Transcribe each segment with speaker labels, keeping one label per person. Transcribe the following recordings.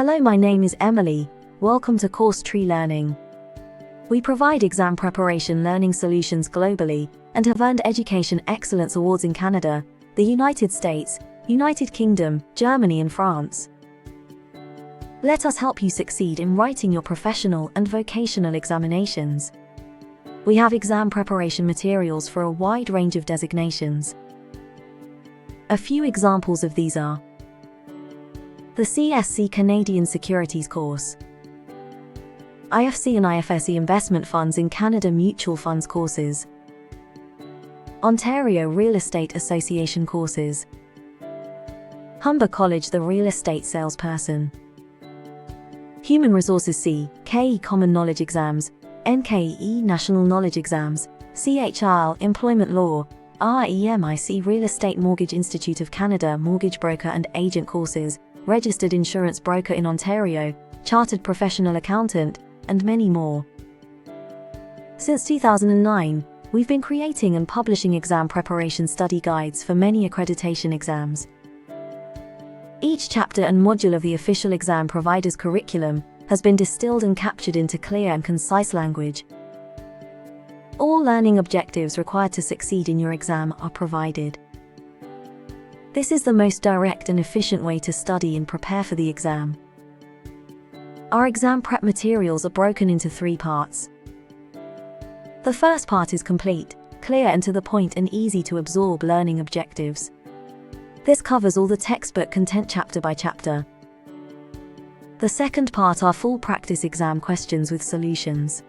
Speaker 1: Hello, my name is Emily. Welcome to CourseTree Learning. We provide exam preparation learning solutions globally and have earned Education Excellence Awards in Canada, the United States, United Kingdom, Germany and France. Let us help you succeed in writing your professional and vocational examinations. We have exam preparation materials for a wide range of designations. A few examples of these are the CSC Canadian Securities course, IFC and IFIC Investment Funds in Canada Mutual Funds courses, Ontario Real Estate Association courses, Humber College The Real Estate Salesperson, Human Resources CKE Common Knowledge Exams, NCLEX National Knowledge Exams, CHRL Employment Law, REMIC Real Estate Mortgage Institute of Canada Mortgage Broker and Agent courses, Registered Insurance Broker in Ontario, Chartered Professional Accountant, and many more. Since 2009, we've been creating and publishing exam preparation study guides for many accreditation exams. Each chapter and module of the official exam provider's curriculum has been distilled and captured into clear and concise language. All learning objectives required to succeed in your exam are provided. This is the most direct and efficient way to study and prepare for the exam. Our exam prep materials are broken into 3 parts. The first part is complete, clear and to the point and easy to absorb learning objectives. This covers all the textbook content chapter by chapter. The second part are full practice exam questions with solutions.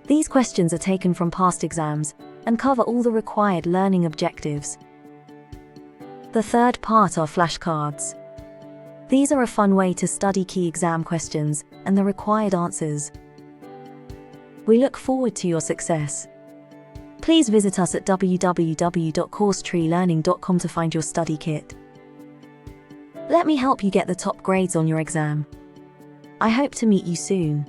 Speaker 1: These questions are taken from past exams and cover all the required learning objectives. The third part are flashcards. These are a fun way to study key exam questions and the required answers. We look forward to your success. Please visit us at www.coursetreelearning.com to find your study kit. Let me help you get the top grades on your exam. I hope to meet you soon.